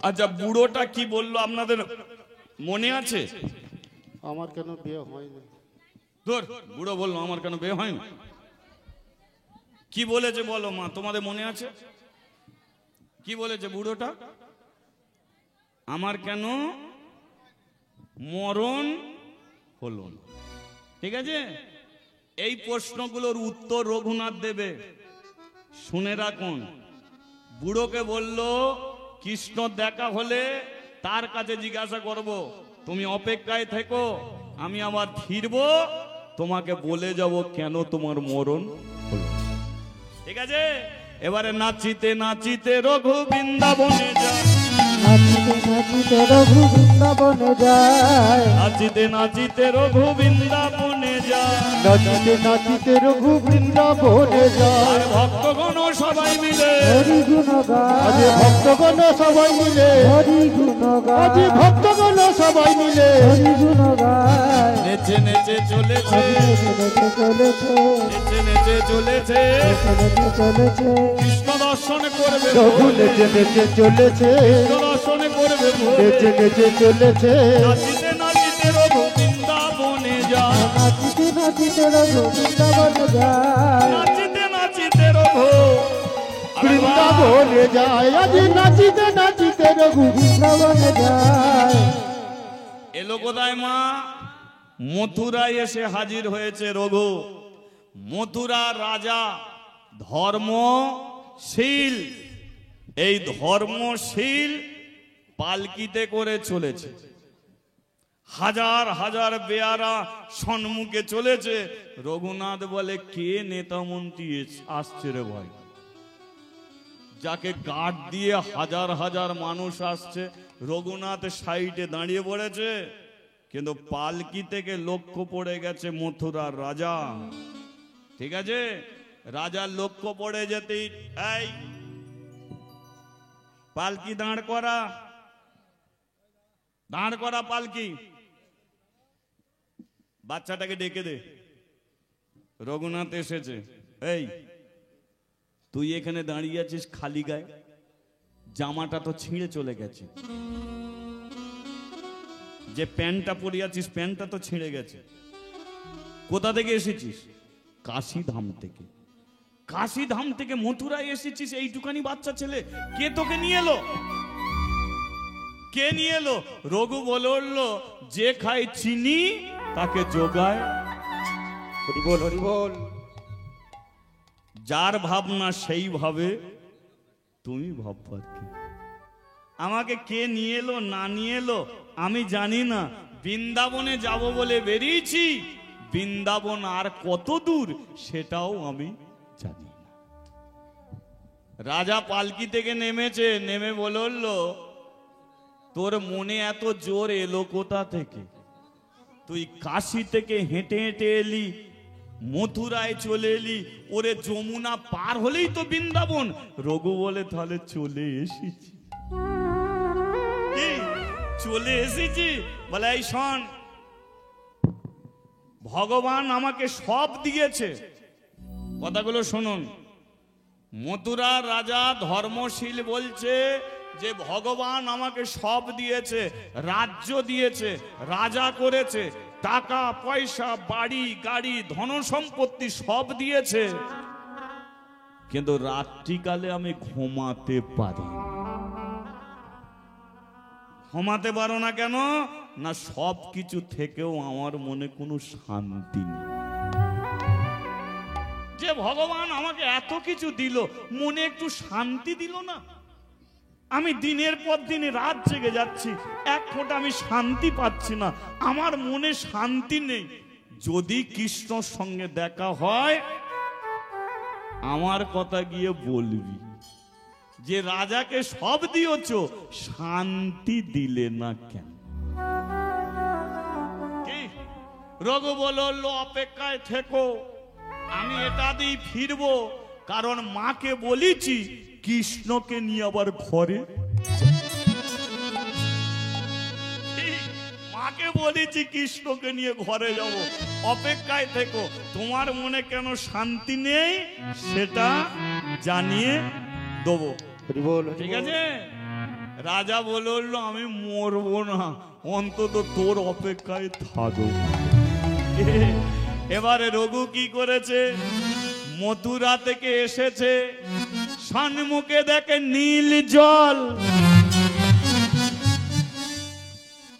আচ্ছা, বুড়োটা কি বললো আপনাদের মনে আছে? আমার কেন বিয়ে হয়নি? ধর, বুড়ো বললো আমার কেন বিয়ে হয়নি। কি বলেছে বলো মা, তোমাদের মনে আছে? কি বলেছে বুড়োটা? আমার কেন মরণ হলো না। ঠিক আছে, এই প্রশ্নগুলোর উত্তর রঘুনাথ দেবে, শুনে রাখুন। বুড়োকে বলল কৃষ্ণ দেখা হলে তার কাছে জিজ্ঞাসা করব, তুমি অপেক্ষায় থেকো, আমি আবার ফিরবো, তোমাকে বলে যাব কেন তোমার মরণ হলো। ঠিক আছে, এবারে নাচিতে নাচিতে রঘু বৃন্দাবনে যায়, নাচিতে নাচিতে রঘু বৃন্দাবনে যায়, নাচিতে নাচিতে রঘু বৃন্দাবনে যায়, নাচিতে নাচিতে রঘু বৃন্দাবনে যায়। আর ভক্তগণ সবাই মিলে হরি গুণ আজ গায়, ভক্তগণ সবাই মিলে, হরি গুণ আজ গায়, ভক্তগণ সবাই মিলে হরি গুণ গায়। নেচে নেচে চলেছে, নেচে নেচে চলেছে, নেচে নেচে চলেছে, নেচে নেচে চলেছে, কৃষ্ণ দর্শন করবে রঘু বলে, নেচে নেচে চলেছে, কৃষ্ণ দর্শন করবে বলে, নেচে নেচে চলেছে। নাচিতে নাচিতে রঘু বৃন্দাবনে যায়, নাচিতে নাচিতে রঘু বৃন্দাবনে যায়, নাচিতে নাচিতে রঘু বৃন্দাবনে যায়, আজ নাচিতে নাচিতে রঘু বৃন্দাবনে যায়। এলো কোথায় মা? মথুরায় এসে হাজির হয়েছে রঘু। মথুরা রাজা ধর্মশীল, এই ধর্মশীল পালকিতে করে চলেছে, হাজার হাজার বেয়ারা সম্মুখে চলেছে। রঘুনাথ বলে, কে নেতা মন্ত্রী আসছে রে ভাই? যাকে গার্ড দিয়ে হাজার হাজার মানুষ আসছে, রঘুনাথ সাইডে দাঁড়িয়ে পড়েছে, কিন্তু পালকি থেকে লক্ষ্য পড়ে গেছে মথুরার রাজা। ঠিক আছে, রাজার লক্ষ্য পড়ে যেতেই, এই পালকি দাঁড় করা, দাঁড় করা পালকি, বাচ্চাটাকে ডেকে দে, রঘুনাথ এসেছে। এই তুই এখানে দাঁড়িয়ে আছিস খালি গায়ে, জামাটা তো ছিঁড়ে চলে গেছে, যে প্যান্টটা পরে আছিস প্যান্টটা তো ছিঁড়ে গেছে। কোথা থেকে এসেছিস? কাশীধাম থেকে। কাশীধাম থেকে মথুরায় এসেছিস এইটুকানি বাচ্চা ছেলে? কে তোকে নিয়ে এলো? কে নিয়ে এলো? রঘু বলে উঠলো, যে খায় চিনি তাকে যোগায়, হরি বল, হরি বল। যার ভাবনা সেই ভাবে, তুমি ভাববার কি? আমাকে কে নিয়ে এলো না নিয়ে এলো আমি জানি না, বৃন্দাবনে যাব বলে বেরিয়েছি, বৃন্দাবন আর কত দূর সেটাও আমি জানি না। রাজা পালকি থেকে নেমেছে, নেমে বলল, তোর মনে এত জোর এলো কোথা থেকে? তুই কাশী থেকে হেঁটে হেঁটে এলি, মথুরায় চলে এলি, ওরে যমুনা পার হলেই তো বৃন্দাবন। রঘু বলে, তাহলে চলে এসেছি। কি চলে এসেছি? বলে, এই শোন, ভগবান আমাকে সব দিয়েছে। কথাগুলো শুনুন। মথুরার রাজা ধর্মশীল বলছে যে ভগবান আমাকে সব দিয়েছে, রাজ্য দিয়েছে, রাজা করেছে, টাকা পয়সা বাড়ি গাড়ি ধন সম্পত্তি সব দিয়েছে, কিন্তু রাত্রিকালে আমি ঘুমাতে পারি। ঘুমাতে পারো না কেন? না সব কিছু থেকেও আমার মনে কোনো শান্তি নেই। যে ভগবান আমাকে এত কিছু দিল, মনে একটু শান্তি দিল না? আমি দিনের পর দিন রাত জেগে যাচ্ছি, এক ফোঁটা আমি শান্তি পাচ্ছি না, আমার মনে শান্তি নেই। যদি কৃষ্ণর সঙ্গে দেখা হয়, আমার কথা গিয়ে বলবি যে রাজাকে সব দিয়েছ, শান্তি দিলে না কেন? কি? রঘু বলল, অপেক্ষায় থেকো, আমি এটা দিয়ে ফিরবো, কারণ মাকে বলেছি কৃষ্ণকে নিয়ে আবার ঘরে, মাকে বলেছি কৃষ্ণকে নিয়ে ঘরে যাব, অপেক্ষায় থেকো, তোমার মনে কেন শান্তি নেই সেটা জানিয়ে দেবো। হরি বল, হরি ঠিক বল। আছে? রাজা বলল আমি মরবো না, অন্তত তোর অপেক্ষায় থাকবো। এবারে রঘু কি করেছে, মথুরা থেকে এসেছে, সম্মুখে দেখে নীল জল,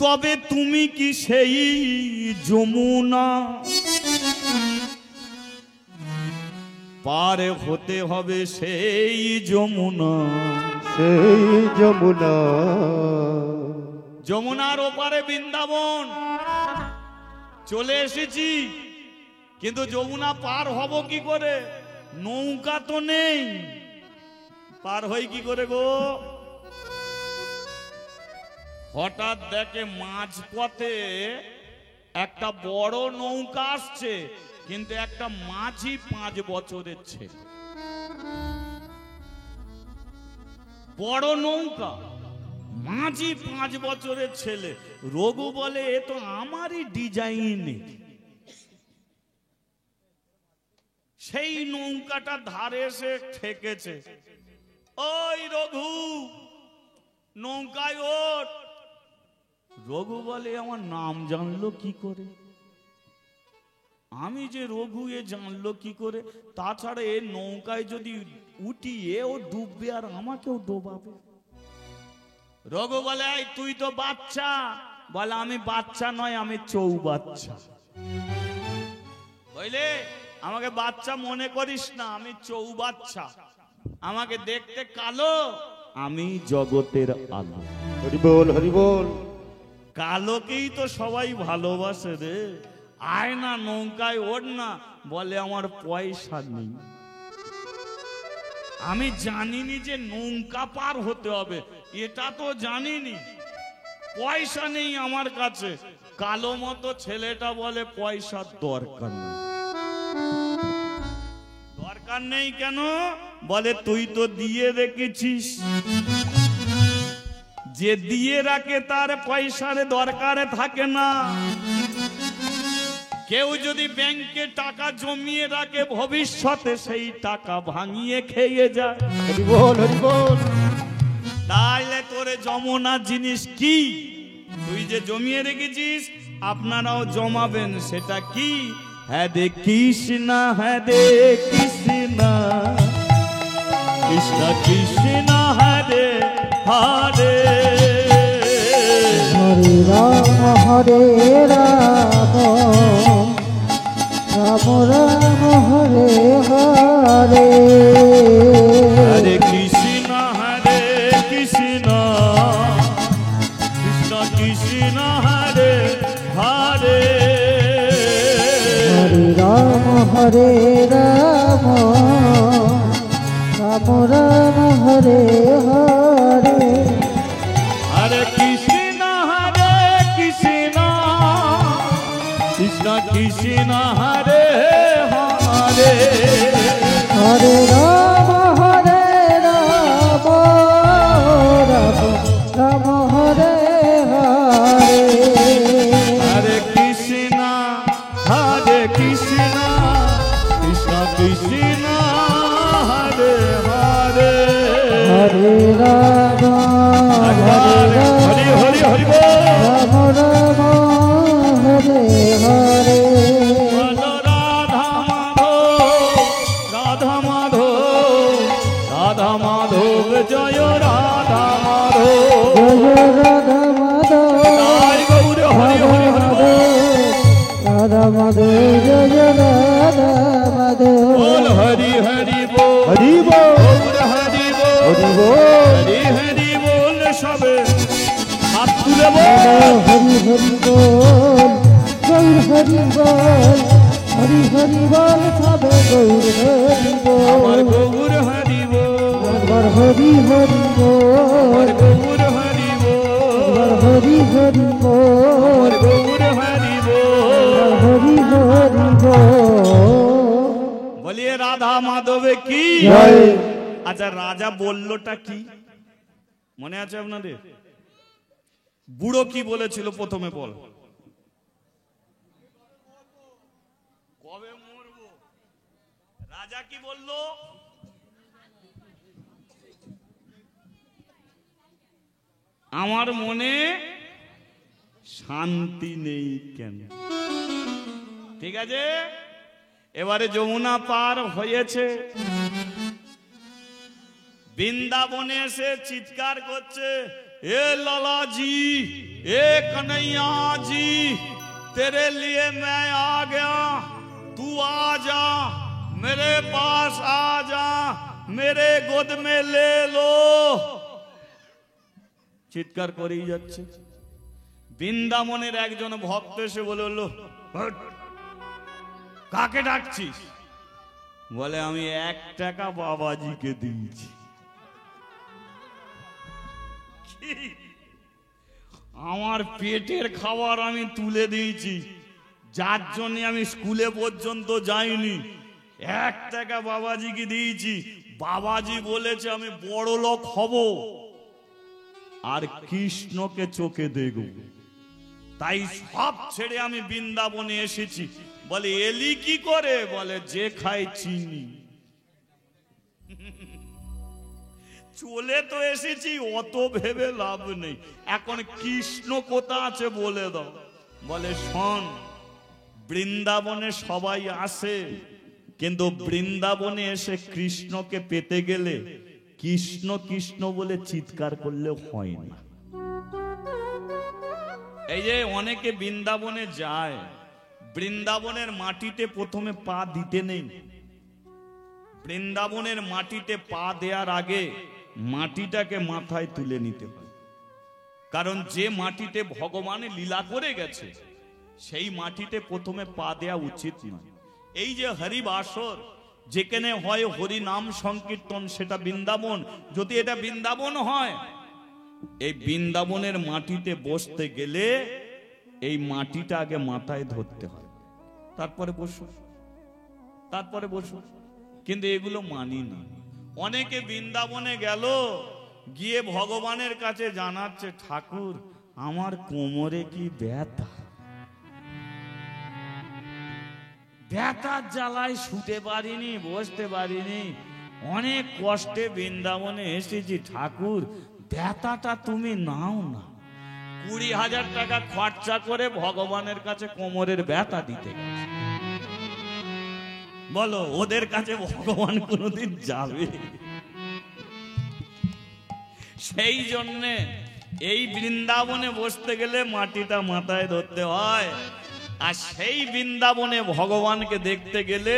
তবে তুমি কি সেই যমুনা? পারে হতে হবে সেই যমুনা, সেই যমুনা। যমুনার ওপারে বৃন্দাবন চলে এসেছি, কিন্তু যমুনা পার হব কি করে? নৌকা তো নেই, পার হই কি করে গো? হঠাৎ দেখে মাঝ পথে একটা বড় নৌকা আসছে, কিন্তু একটা মাঝি 5 বছরের ছেলে, বড় নৌকা, মাঝি 5 বছরের ছেলে। রঘু বলে এ তো আমারই ডিজাইন। সেই নৌকাটা ধারে এসে ঠেকেছে। ওই রঘু, নৌকায় ওঠ। রঘু বলে আমার নাম জানলো কি করে? আমি যে রঘু এ জানলো কি করে? তাছাড়া এ নৌকায় যদি উঠি এও ডুববে আর আমাকেও ডোবাবে। রঘু বলে এই তুই তো বাচ্চা। বলে আমি বাচ্চা নয়, আমি চৌবাচ্চা। বুঝলে, আমাকে বাচ্চা মনে করিস না, আমি চৌবাচ্চা। আমাকে দেখতে কালো, আমি জগতের আলো। হরি বল, হরি বল। কালোকেই তো সবাই ভালোবাসে রে। আয় না, নৌকায় ওঠ না। বলে আমার পয়সা নেই। আমি জানিনি যে নৌকা পার হতে হবে, এটা তো জানিনি। পয়সা নেই আমার কাছে। কালো মতো ছেলেটা বলে পয়সার দরকার নেই। দরকার নেই কেন? বলে তুই তো দিয়ে রেখেছিস। যে দিয়ে রাখে তার পয়সার দরকার থাকে না। কেউ যদি ব্যাংকে টাকা জমিয়ে রাখে, ভবিষ্যতে সেই টাকা ভাঙিয়ে খেয়ে যায়। হরি বল, হরি বল। তাইলে তোরে যমুনা জিনিস কি? তুই যে জমিয়ে রেখেছিস, আপনারাও জমাবেন। সেটা কি? হ্যাঁ দে কৃষ্ণ, হ্যাঁ দে কৃষ্ণ, কৃষ্ণ কৃষ্ণ হরে হরে, হরে রাম হরে রাম, রাম রাম হরে হরে, হরে কৃষ্ণ হরে কৃষ্ণ, কৃষ্ণ কৃষ্ণ হরে হরে, হরে রাম হরে রাম, রাম রাম হরে হরে, হরে কৃষ্ণ কৃষ্ণ, কৃষ্ণ কৃষ্ণ হরে হরে, হরে রাম হরে রাম, রাম রাম হরে হরে, হরে কৃষ্ণ কৃষ্ণ, কৃষ্ণ কৃষ্ণ হরে হরে, হরে রাম হরে হরি রাম, হরি হরি বল। রাম রাম হরে হরে, বলো রাধা মাধব, রাধা মাধব, রাধা মাধব, জয় রাধা মাধব, জয় রাধা মাধব, জয় গৌর হরি হরি হরি বল। রাধা মাধব, জয় রাধা মাধব, বল হরি হরি বল, হরি বল, গৌর হরি বল, হরি বল। হরি হরি বল। সবে হাত তুলে বল। হরি হরি বল, গৌর হরি বল, হরি হরি বল, সবে গৌর হরি আমার বল, গৌর হরি বল, একবার হরি হরি আমার বল, গৌর হরি একবার বল, হরি হরি আমার বল, গৌর হরি বল। হরি হরি বল। বলিয়ে রাধা মাধবে কি জয়। আচ্ছা, রাজা বললোটা কি মনে আছে আপনাদের? বুড়ো কি বলেছিল প্রথমে? বল, কবে মরবো? রাজা কি বললো? আমার মনে শান্তি নেই কেন? ঠিক আছে, এবারে যমুনা পার হয়েছে, বৃন্দাবনে এসে চিৎকার করছে, এ লালাজি, এ कन्हैया जी, तेरे लिए मैं आ गया, तू आ जा, मेरे पास आ जा, मेरे गोद में ले लो। চিৎকার করেই যাচ্ছে। বৃন্দাবনের একজন ভক্ত এসে বলল, কাকে ডাকছিস? বলে, আমি 1 টাকা বাবাজিকে দিয়েছি। আমার পেটের খাবার আমি তুলে দিয়েছি, যার জন্য আমি স্কুলে পর্যন্ত যাইনি, 1 টাকা বাবাজিকে দিয়েছি। বাবাজি বলেছে আমি বড় লোক হব আর কৃষ্ণকে চোখে দেখব, তাই সব ছেড়ে আমি বৃন্দাবনে এসেছি। বলে, এলি কি করে? বলে, যে খায় চিনি। চলে তো এসেছি, অত ভেবে লাভ নেই, এখন কৃষ্ণ কোথা আছে বলে দাও। বলে, শোন, বৃন্দাবনে সবাই আসে, কিন্তু বৃন্দাবনে এসে কৃষ্ণকে পেতে গেলে কৃষ্ণ কৃষ্ণ বলে চিৎকার করলে হয় না। এই যে অনেকে বৃন্দাবনে যায়, বৃন্দাবনের মাটিতে প্রথমে পা দিতে নেই। বৃন্দাবনের মাটিতে পা দেওয়ার আগে মাটিটাকে মাথায় তুলে নিতে হয়, কারণ যে মাটিতে ভগবান লীলা করে গেছে সেই মাটিতে প্রথমে পা দেওয়া উচিত নয়। এই যে হরিবাসর যেখানে হয় হরি নাম সংকীর্তন, সেটা বৃন্দাবন। যদি এটা বৃন্দাবন হয়, এই বৃন্দাবনের মাটিতে বসতে গেলে এই মাটিটা আগে মাথায় ধরতে হয়, তারপরে বসো, তারপরে বসো। কিন্তু এগুলো মানি না। অনেকে বৃন্দাবনে গেল, গিয়ে ভগবানের কাছে জানাচ্ছে, ঠাকুর আমার কোমরে কি ব্যথা, ব্যথার জ্বালায় শুতে পারিনি, বসতে পারিনি, অনেক কষ্টে বৃন্দাবনে এসেছি, ঠাকুর ব্যথাটা তুমি নাও না। 20,000 টাকা খরচা করে ভগবানের কাছে কোমরের ব্যথা দিতে গেছে। বলো, ওদের কাছে ভগবান কোনোদিন যাবে? সেই জন্যে এই বৃন্দাবনে বসতে গেলে মাটিটা মাথায় ধরতে হয়, আর সেই বৃন্দাবনে ভগবানকে দেখতে গেলে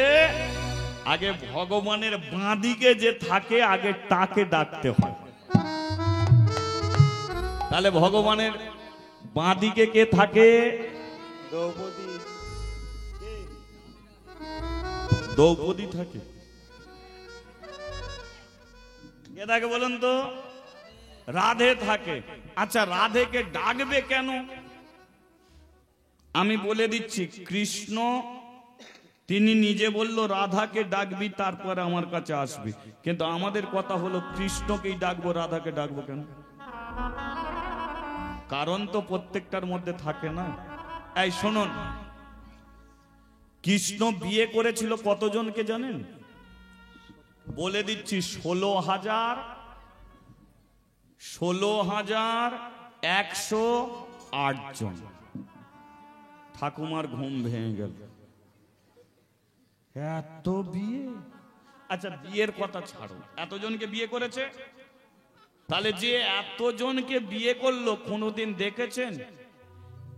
আগে ভগবানের বাঁদিকে যে থাকে আগে তাকে ডাকতে হয়। তাহলে ভগবানের বাঁদিকে কে থাকে? দ্রৌপদী থাকে। কে থাকে বলেন তো? রাধে থাকে। আচ্ছা, রাধেকে ডাকবে কেন? আমি বলে দিচ্ছি। কৃষ্ণ তিনি নিজে বলল, রাধাকে ডাকবি তারপরে আমার কাছে আসবি। কিন্তু আমাদের কথা হলো, কৃষ্ণকেই ডাকবো, রাধাকে ডাকবো কেন? কারণ তো প্রত্যেকটার মধ্যে থাকে না। এই শুনুন, কৃষ্ণ বিয়ে করেছিল কতজনকে জানেন? বলে দিচ্ছি, 16,108 জন। ঠাকুমার ঘুম ভেঙে গেল, এত বিয়ে? আচ্ছা, বিয়ের কথা ছাড়ো, এতজনকে বিয়ে করেছে। তাহলে যে এতজনকে বিয়ে করলো, কোনোদিন দেখেছেন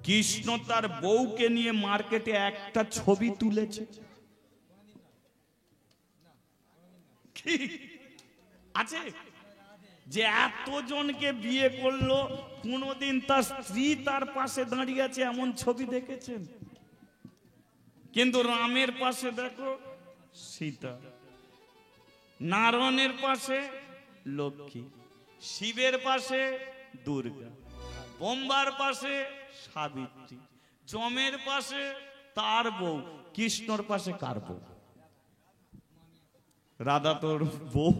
কৃষ্ণ তার বউকে নিয়ে মার্কেটে একটা ছবি তুলেছে? আছে? যে এতজনকে বিয়ে করলো, কোনোদিন তার স্ত্রী তার পাশে দাঁড়িয়ে আছে এমন ছবি দেখেছেন? কিন্তু রামের পাশে দেখো সীতা, নারায়ণের পাশে লক্ষ্মী, শিবের পাশে দুর্গা, ব্রহ্মার পাশে সাবিত্রী, যমের পাশে তার বউ, কৃষ্ণর পাশে কার বউ? রাধা তোর বউ?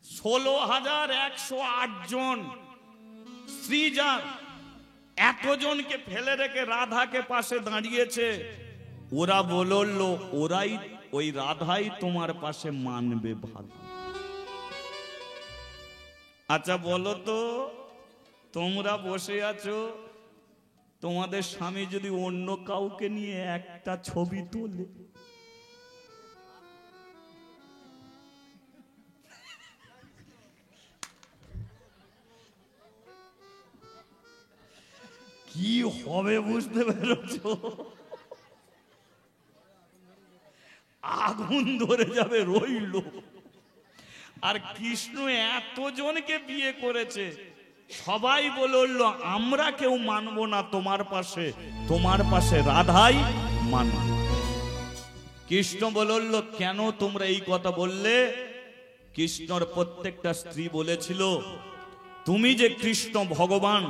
16,108 জন স্ত্রী যার, এতজনকে ফেলে রেখে রাধাকে পাশে দাঁড়িয়েছে। ওরা বলল, ওরাই ওই রাধাই তোমার পাশে মানবে ভালো। আচ্ছা বলো তো, তোমরা বসে আছো, তোমাদের স্বামী যদি অন্য কাউকে নিয়ে একটা ছবি তোলে, কি হবে বুঝতে পেরেছো? আগুন ধরে যাবে রইল। আর কৃষ্ণ এতজনকে বিয়ে করেছে, সবাই বলল আমরা কেউ মানবো না তোমার পাশে, তোমার পাশে রাধাই মানব। কৃষ্ণ বলল কেন তোমরা এই কথা বললে? কৃষ্ণর প্রত্যেকটা স্ত্রী বলেছিল তুমি যে কৃষ্ণ ভগবান,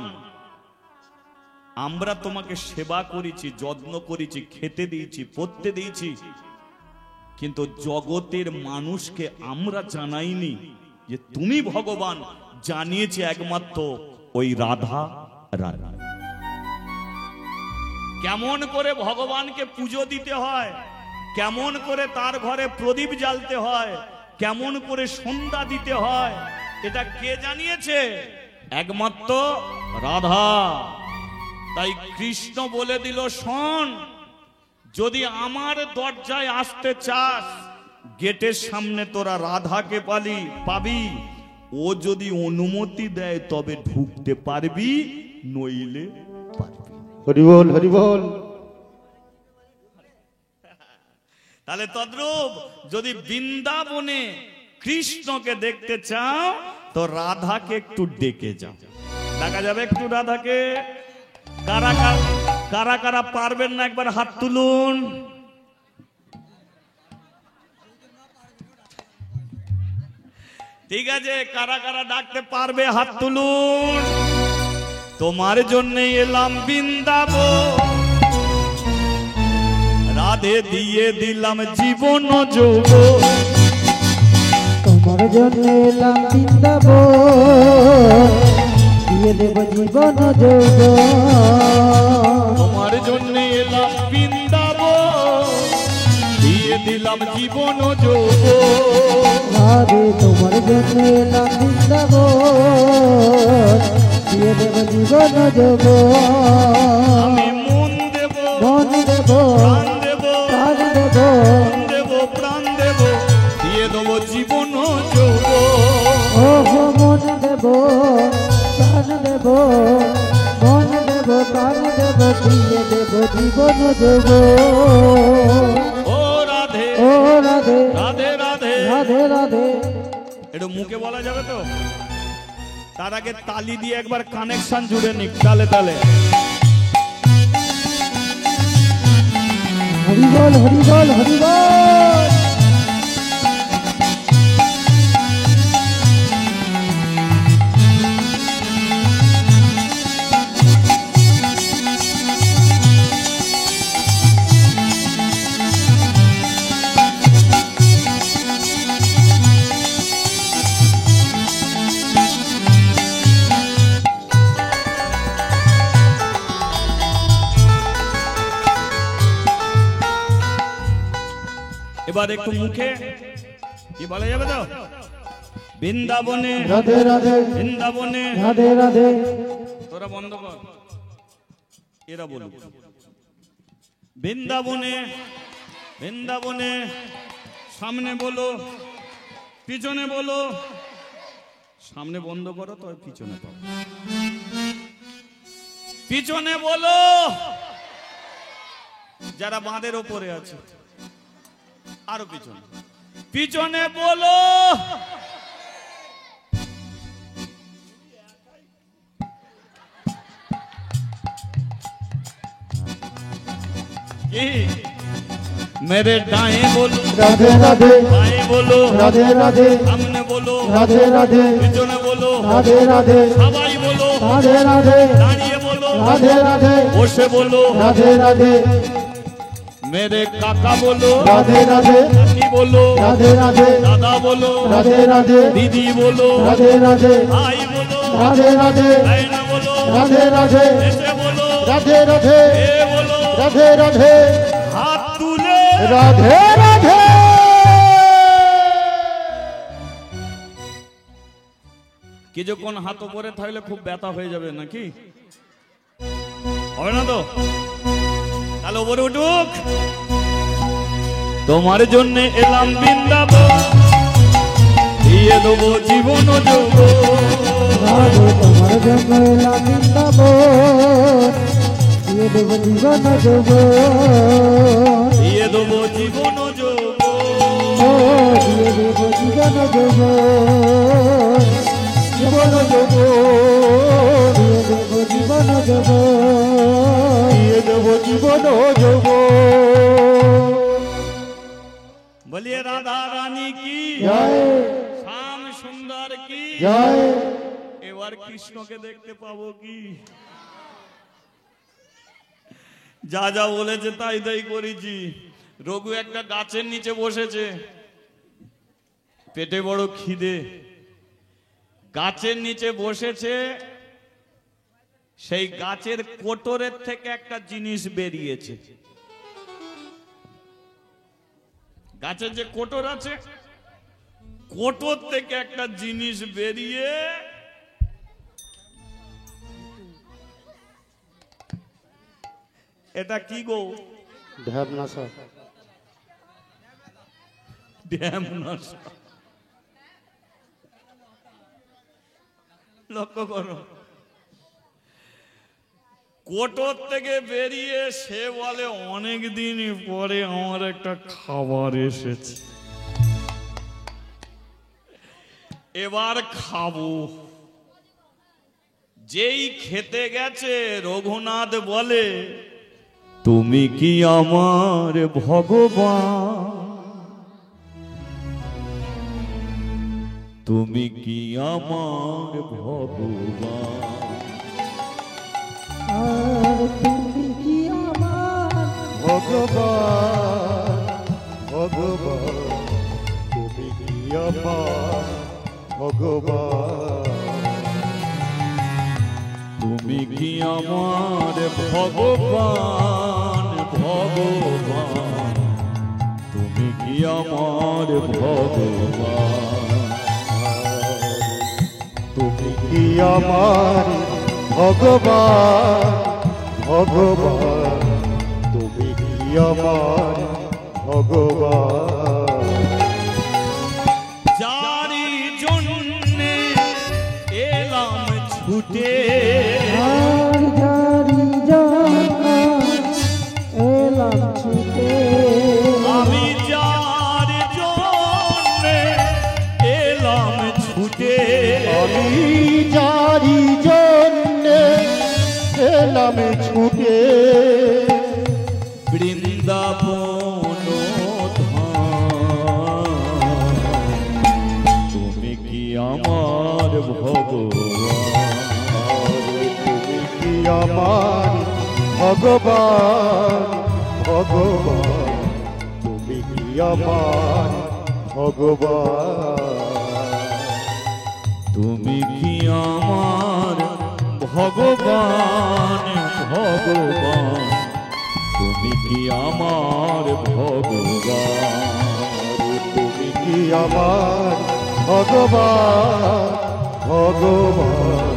আমরা তোমাকে সেবা করেছি, যত্ন করেছি, খেতে দিয়েছি, পড়তে দিয়েছি, কিন্তু জগতের মানুষকে আমরা জানাইনি যে তুমি ভগবান। জানিয়েছে একমাত্র ওই রাধা রাধা। কেমন করে ভগবানকে পুজো দিতে হয়, কেমন করে তার ঘরে প্রদীপ জ্বালতে হয়, কেমন করে সন্ধ্যা দিতে হয়, এটা কে জানিয়েছে? একমাত্র রাধা। তাই কৃষ্ণ বলে দিল শোন, যদি আমার দরজায় আসতে চাস, গেটের সামনে তোরা রাধাকে পাবি। ও যদি অনুমতি দেয় তবে ঢুকতে পারবি, নইলে পারবি। হরি বল, হরি বল। তাহলে তদ্রূপ যদি বৃন্দাবনে কৃষ্ণকে দেখতে চাও তো রাধাকে একটু ডেকে যাও। ডাকা যাবে একটু রাধাকে? কারা কারা কারা পারবেন না একবার হাত তুলুন। ঠিক আছে, কারা কারা ডাকতে পারবে হাত তুলুন। তোমার জন্য এলাম বৃন্দাবন, রাধে দিয়ে দিলাম জীবন যৌবন। তোমার জন্য এলাম বৃন্দাবন, দিয়ে দেব জীবন যৌবন। তোমার জন্য এলাম বৃন্দাবন, দিয়ে দিলাম জীবন যৌবন। রাধে তোমার জন্য এলাম বৃন্দাবন, দিয়ে দেব জীবন যৌবন। আমি মন দেব, মন দেব, প্রাণ দেব, প্রাণ দেব, মন দেব, প্রাণ দেব, দিয়ে দেবো জীবন যৌবন। ওহো মন দেব, প্রাণ দেব, মন দেব, প্রাণ দেব, দিয়ে দেব জীবন যৌবন। ও রাধে, ও রাধে, রাধে রাধে, রাধে রাধে। এটা মুখে বলা যাবে তো? তার আগে তালি দিয়ে একবার কানেকশন জুড়ে নিক, তালে তালে। হরি বল, হরি বল, হরি বল। এবার একটু মুখে কি বলা যাবে তো? বৃন্দাবনে রাধে রাধে, বৃন্দাবনে রাধে রাধে। তোরা বন্ধ কর, এরা বলো বৃন্দাবনে, বৃন্দাবনে। সামনে বলো, পিছনে বলো। সামনে বন্ধ করো তো পিছনে পাও। পিছনে বলো যারা বাঁধের ওপরে আছে, আরো পিছনে, পিছনে বলো। मेरे दाएं बोलो, রাধে রাধে, बाएं बोलो, রাধে রাধে, सामने बोलो, রাধে রাধে, পিছনে बोलो, রাধে রাধে, সবাই बोलो, রাধে রাধে, দাঁড়িয়ে बोलो, রাধে রাধে, বসে बोलो, রাধে রাধে, मेरे काका बोलो, রাধে রাধে, काकी बोलो, রাধে রাধে, दादा बोलो, রাধে রাধে, दीदी बोलो, রাধে রাধে, भाई बोलो, রাধে রাধে, बहन बोलो, রাধে রাধে, ऐसे बोलो, রাধে রাধে, ए बोलो, রাধে রাধে, हाथ तुले। রাধে রাধে। কিছুক্ষণ হাত উপরে থাকলে খুব ব্যথা হয়ে যাবে নাকি? হবে না তো? তাহলে উপরে উঠুক। তোমার জন্য এলাম বৃন্দাবন, দিয়ে দেবো জীবন ও যৌবন। তোমার জন্য এলাম বৃন্দাবন, দিয়ে দেবো জীবন যৌবন। দিয়ে দেবো জীবন ও যৌবন। দিয়ে দেবো জীবন যৌবন, জীবন যৌবন। দিয়ে দেবো জীবন যৌবন, দিয়ে দেবো জীবন যৌবন। বলিয়ে রাধা রানী কি জয়, শ্যাম সুন্দর কি জয়। এবার কৃষ্ণকে দেখতে পাবো কি? যা যা বলেছে তাই তাই করেছি। রঘু একটা গাছের নিচে বসেছে, পেটে বড় খিদে, গাছের নিচে বসেছে। সেই গাছের কোটরের থেকে একটা জিনিস বেরিয়েছে। গাছের যে কোটর আছে, কোটর থেকে একটা জিনিস বেরিয়ে এটা কি গো? ঢ্যাবনাশা। ড্যামনাশা। লক্ষ্য করো, কোটর থেকে বেরিয়ে সে বলে অনেক দিন পরে আমার একটা খাবার এসেছে, এবার খাবো। যেই খেতে গেছে রঘুনাথ বলে, তুমি কি আমার ভগবান? তুমি কি আমার ভগবান? আর তুমি কি আমার ভগবান, ভগবান, তুমি কি আমার ভগবান? তুমি কি আমার ভগবান? ভগবান, তুমি কি আমার ভগবান? তুমি কি আমার ভগবান, ভগবান, তুমি কি আমার ভগবান? যারি জন্যে এলাম ছুটে, আর যারি জন্য এলাম ছুটে। আমি যার জন্যে এলাম ছুটে, আমি যারি জন্যে এলাম ছুটে, বৃন্দাবন ধাম। তুমি কি আমার ভগবান? তুমি কি আমার ভগবান, ভগবান, তুমি কি আমার ভগবান? তুমি কি আমার ভগবান? ভগবান, তুমি কি আমার ভগবান? তুমি কি আমার ভগবান, ভগবান,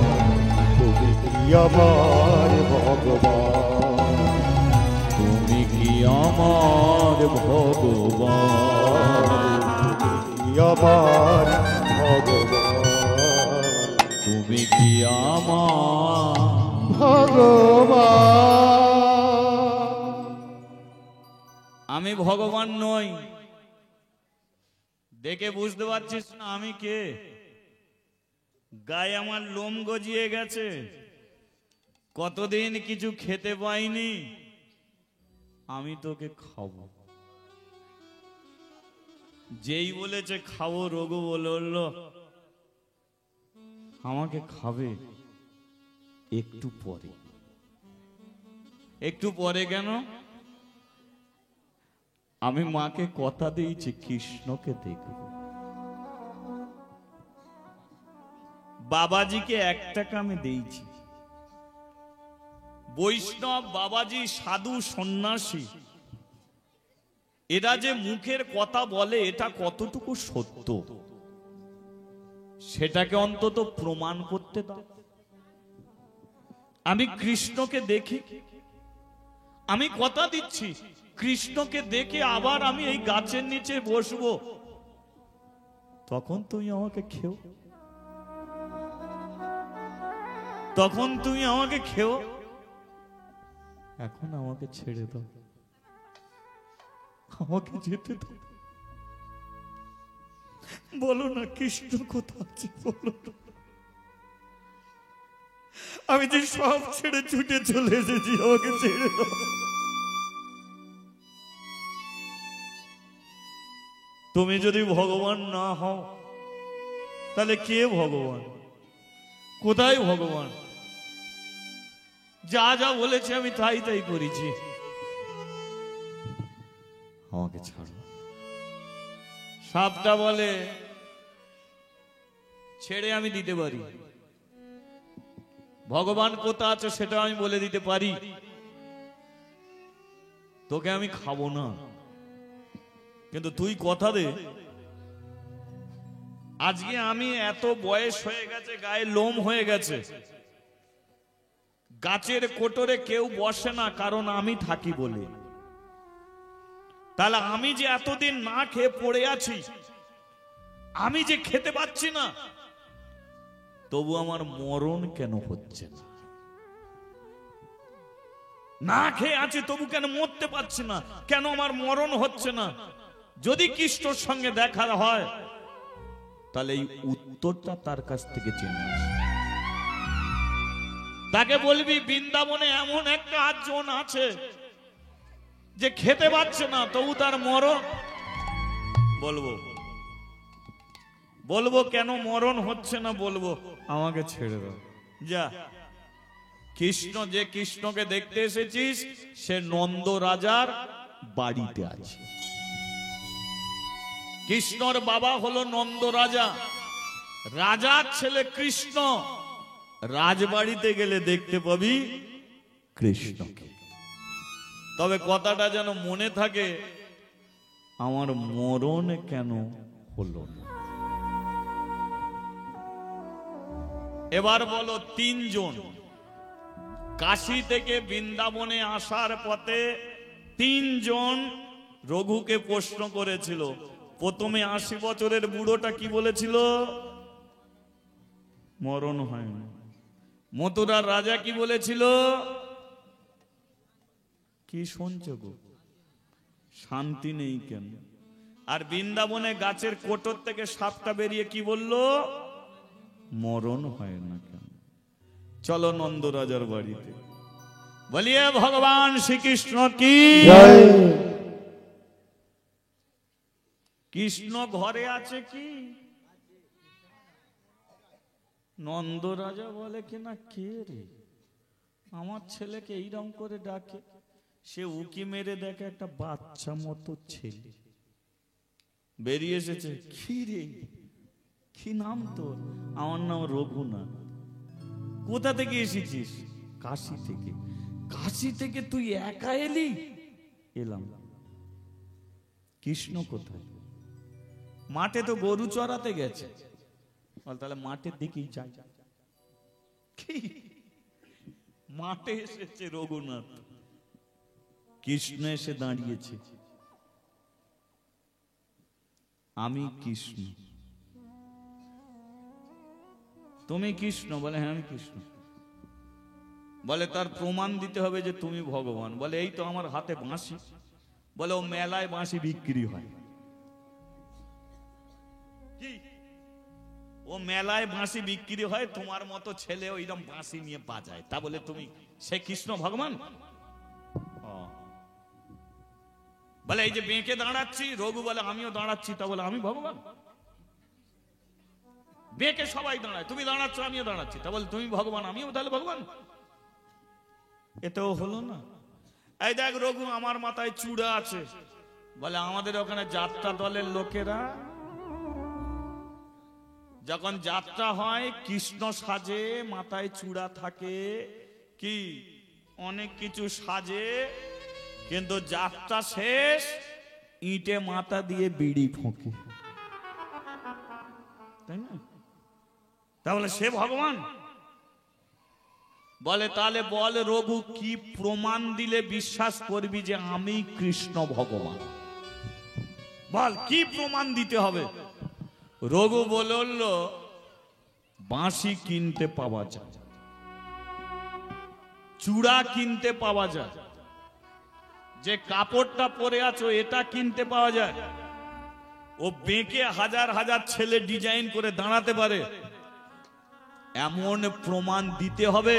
তুমি কি আমার ভগবান? তুমি কি আমার ভগবান? তুমি কি আমার ভগবান, তুমি কি আমার ভগবান? আমি ভগবান নই। দেখে বুঝতে পারছিস না আমি কে? গায়ে আমার লোম গজিয়ে গেছে, কতদিন কিছু খেতে পাইনি, আমি তোকে খাবো। যেই বলেছে খাবো, রঘু বলল আমাকে খাবে একটু পরে। একটু পরে কেন? আমি মাকে কথা দিয়েছি কৃষ্ণকে দেখব। বাবাজিকে 1 টাকা আমি দিয়েছি। বৈষ্ণব বাবাজি, সাধু সন্ন্যাসী, এরা যে মুখের কথা বলে এটা কতটুকু সত্য সেটাকে অন্তত প্রমাণ করতে দাও। আমি কৃষ্ণকে দেখি, আমি কথা দিচ্ছি কৃষ্ণকে দেখে আবার আমি এই গাছের নিচে বসবো, তখন তুমি আমাকে খেও, তখন তুমি আমাকে খেও। এখন আমাকে ছেড়ে দাও, আমাকে যেতে দাও। বলো না কৃষ্ণ কোথা আছে, বলো না। আমি যে সব ছেড়ে ছুটে চলে এসেছি, আমাকে ছেড়ে দাও। তুমি যদি ভগবান না হও তাহলে কে ভগবান, কোথায় ভগবান? যা যা বলেছে আমি তাই তাই করেছি, আমাকে ছাড়ো। সাপটা বলে ছেড়ে আমি দিতে পারি, ভগবান কোথা আছে সেটা আমি বলে দিতে পারি, তোকে আমি খাবো না, কিন্তু তুই কথা দে আজকে আমি এত বয়স হয়ে গেছে, গায়ে লোম হয়ে গেছে, গাছের কোটরে কেউ বসে না, কারণ আমি থাকি বলে। তাহলে আমি যে এতদিন না খেয়ে পড়ে আছি, আমি যে খেতে পাচ্ছি না, তবু আমার মরণ কেন হচ্ছে না? না খেয়ে আছি তবু কেন মরতে পারছি না? কেন আমার মরণ হচ্ছে না? যদি কৃষ্ণর সঙ্গে দেখা হয় তাহলে এই উত্তরটা তার কাছ থেকে জেনে আসি। তাকে বলবি বৃন্দাবনে এমন একটা জন আছে যে খেতে পাচ্ছে না তবু তার মরণ। বলবো বলবো কেন মরণ হচ্ছে না, বলবো আমাকে ছেড়ে দাও। যা, কৃষ্ণ যে কৃষ্ণকে দেখতে এসেছিস সে নন্দ রাজার বাড়িতে আছে। কৃষ্ণর বাবা হলো নন্দ রাজা, রাজার ছেলে কৃষ্ণ। রাজবাড়িতে গেলে দেখতে পাবি কৃষ্ণকে। তবে কথাটা যেন মনে থাকে, আমার মরণ কেন হলো না। এবার বলো, তিনজন কাশী থেকে বৃন্দাবনে আসার পথে তিনজন রঘুকে প্রশ্ন করেছিল। প্রথমে 80 বছরের বুড়োটা কি বলেছিল? মরণ হয় না। মথুরার রাজা কি বলেছিল? কি শুনছ গো, শান্তি নেই কেন? আর বৃন্দাবনে গাছের কোটর থেকে সাপটা বেরিয়ে কি বলল? মরণ হয় না কেন? চলো নন্দ রাজার বাড়িতে, বলিয়ে ভগবান শ্রীকৃষ্ণ কি। কৃষ্ণ ঘরে আছে কি? নন্দ রাজা বলে কিনা, কে রে আমার ছেলেকে এইরকম করে ডাকে? সে উকি মেরে দেখে একটা বাচ্চা মতো ছেলে বেরিয়ে এসেছে। কি রে, কি নাম তোর? আমার নাম রঘুনাথ। কোথা থেকে এসেছিস? কাশী থেকে। কাশী থেকে তুই একা এলি? এলাম। কৃষ্ণ কোথায়? মাঠে তো গরু চড়াতে গেছে। তাহলে মাঠের দিকেই যাই। কি মাঠে এসেছে রঘুনাথ, কৃষ্ণ এসে দাঁড়িয়েছে। আমি কৃষ্ণ, তুমি কৃষ্ণ? বলে হ্যাঁ আমি কৃষ্ণ। বলে তার প্রমাণ দিতে হবে যে তুমি ভগবান। বলে এই তো আমার হাতে বাঁশি। বলে ও মেলায় বাঁশি বিক্রি হয়। কি ও মেলায় বাঁশি বিক্রি হয়, তোমার মতো ছেলে ওইরকম বাঁশি নিয়ে বাজায়, তা বলে তুমি সে কৃষ্ণ ভগবান? বলে এই যে বেঁকে দাঁড়াচ্ছি, রঘু বলে আমিও দাঁড়াচ্ছি, তা বলে আমি ভগবান? বেঁকে সবাই দাঁড়ায়, তুমি দাঁড়াচ্ছ আমিও দাঁড়াচ্ছি, তা বলে তুমি ভগবান, আমিও তাহলে ভগবান? এটাও হলো না। এই দেখ রঘু, আমার মাথায় চূড়া আছে। বলে আমাদের ওখানে যাত্রা দলের লোকেরা যখন যাত্রা হয় কৃষ্ণ সাজে, মাথায় চূড়া থাকে, কি অনেক কিছু সাজে, কিন্তু যাত্রা শেষ ইটে মাথা দিয়ে বিড়ি ফোঁকে, তাই না? তাহলে সে ভগবান? বলে তাহলে বল রঘু, কি প্রমাণ দিলে বিশ্বাস করবি যে আমি কৃষ্ণ ভগবান? বল কি প্রমাণ দিতে হবে? রঘু বলল, বাঁশি কিনতে পাওয়া যায়, চূড়া কিনতে পাওয়া যায়, যে কাপড়টা পরে আছো এটা কিনতে পাওয়া যায়, ও বেঁকে হাজার হাজার ছেলে ডিজাইন করে দাঁড়াতে পারে, এমন প্রমাণ দিতে হবে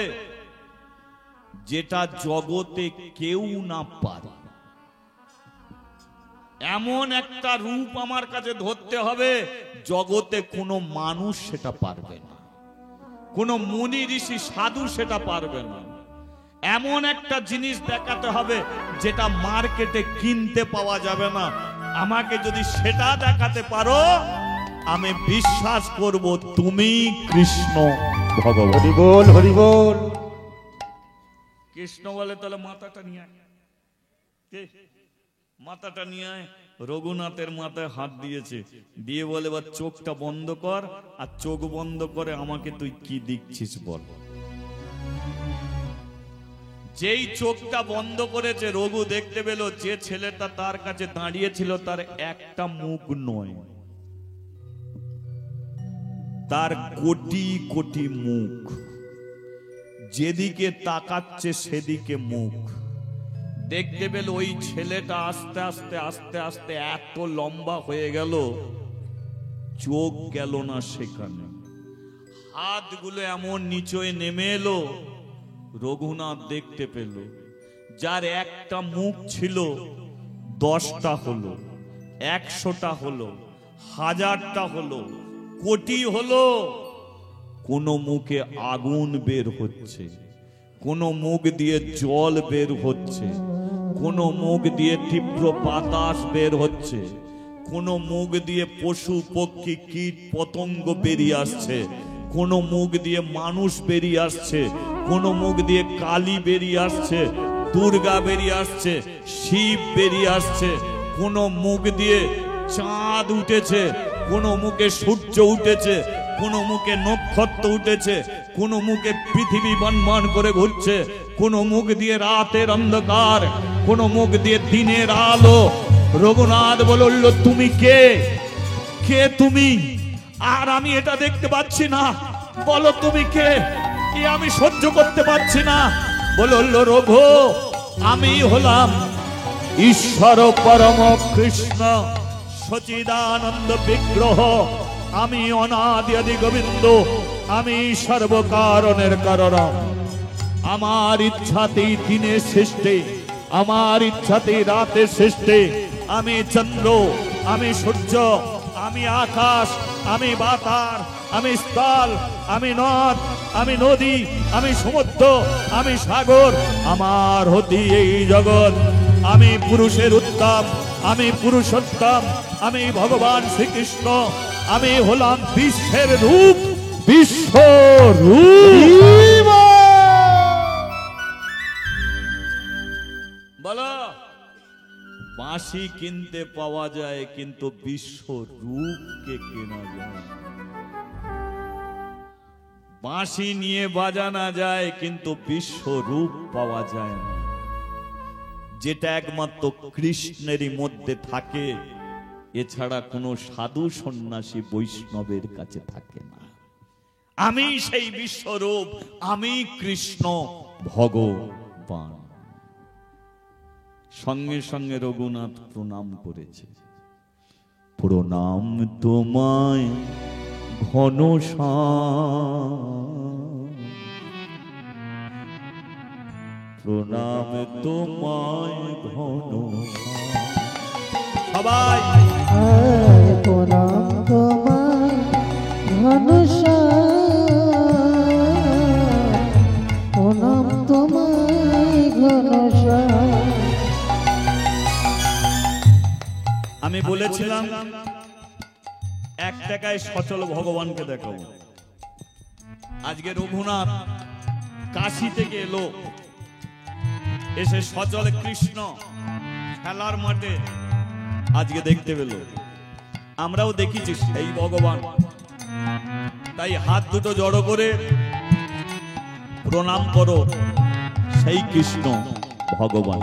যেটা জগতে কেউ না পারে। এমন একটা রূপ আমার কাছে ধরতে হবে জগতে কোনো মানুষ সেটা পারবে না, কোনো মুনি ঋষি সাধু সেটা পারবে না। এমন একটা জিনিস দেখাতে হবে যেটা মার্কেটে কিনতে পাওয়া যাবে না। আমাকে যদি সেটা দেখাতে পারো, আমি বিশ্বাস করব তুমি কৃষ্ণ ভগবান। হরি বল, হরি বল। কৃষ্ণ বলে তাহলে মাথাটা নিয়ে আয়। কে? মাথাটা নিয়ে আয়। রঘুনাথের মাথায় হাত দিয়েছে, দিয়ে বলে এবার চোখটা বন্ধ কর, আর চোখ বন্ধ করে আমাকে তুই কি দেখছিস বল। যেই চোখটা বন্ধ করেছে, রঘু দেখতে পেল যে ছেলেটা তার কাছে দাঁড়িয়েছিল তার একটা মুখ নয়, তার কোটি কোটি মুখ, যেদিকে তাকাচ্ছে সেদিকে মুখ। দেখতে পেল ওই ছেলেটা আস্তে আস্তে আস্তে আস্তে এত লম্বা হয়ে গেল, চোখ গেল না সেখানে, হাতগুলো এমন নিচে নেমে এলো। রঘুনাথ দেখতে পেল যার একটা মুখ ছিল 10টা হলো, 100টা হলো, 1000টা হলো, কোটি হলো। কোন মুখে আগুন বের হচ্ছে, কোন মুখ দিয়ে জল বের হচ্ছে, কোন মুখ দিয়ে তীব্র বাতাস বের হচ্ছে, কোন মুখ দিয়ে পশু পক্ষী কীট পতঙ্গ বেরিয়ে আসছে, কোন মুখ দিয়ে মানুষ বেরিয়ে আসছে, কোন মুখ দিয়ে কালী বেরিয়ে আসছে, দুর্গা বেরিয়ে আসছে, শিব বেরিয়ে আসছে, কোন মুখ দিয়ে চাঁদ উঠেছে, কোন মুখে সূর্য উঠেছে, কোন মুখে নক্ষত্র উঠেছে, কোন মুখে পৃথিবী বনবন করে ঘুরছে, কোন মুখ দিয়ে রাতের অন্ধকার, কোন মুখ দিয়ে দিনের আলো। রঘুনাথ বলল, তুমি কে? কে তুমি? আর আমি এটা দেখতে পাচ্ছি না, বলো তুমি কে? কি আমি সহ্য করতে পারছি না। বলল, রঘু, আমি হলাম ঈশ্বর পরম কৃষ্ণ সচিদানন্দ বিগ্রহ। আমি অনাদি আদি গোবিন্দ, আমি সর্বকারণের কারণ। আমার ইচ্ছাতেই দিনের সৃষ্টি, আমার ইচ্ছাতেই রাতের সৃষ্টি। আমি চন্দ্র, আমি সূর্য, আমি আকাশ, আমি বাতাস, আমি স্থল, আমি নদ, আমি নদী, আমি সমুদ্র, আমি সাগর। আমার হতি এই জগৎ। আমি পুরুষের উত্তম, আমি পুরুষোত্তম, আমি ভগবান শ্রীকৃষ্ণ। আমি হলাম বিশ্বের রূপ, বিশ্ব রূপ। বলো, বাঁশি কিনতে পাওয়া যায় কিন্তু বিশ্ব রূপকে কেনা যায়। বাঁশি নিয়ে বাজানো যায় কিন্তু বিশ্ব রূপ পাওয়া যায় না, যেটা একমাত্র কৃষ্ণেরই মধ্যে থাকে, এছাড়া কোনো সাধু সন্ন্যাসী বৈষ্ণবের কাছে থাকে না। আমি সেই বিশ্বরূপ, আমি কৃষ্ণ ভগবান। সঙ্গে সঙ্গে রঘুনাথ প্রণাম করেছে। প্রণাম তোমায় ঘনশ্যাম, প্রণাম তোমায় ঘনশ্যাম। সবাই প্রণাম তোমায় ঘনশ্যাম, প্রণাম তোমায় ঘনশ্যাম। আমি বলেছিলাম 1 টাকায় সচল ভগবানকে দেখাবো। আজকে রঘুনাথ কাশী থেকে এলো, এসে সচল কৃষ্ণ খেলার মাঠে আজকে দেখতে পেল। আমরাও দেখেছি সেই ভগবান। তাই হাত দুটো জড়ো করে প্রণাম করো সেই কৃষ্ণ ভগবান।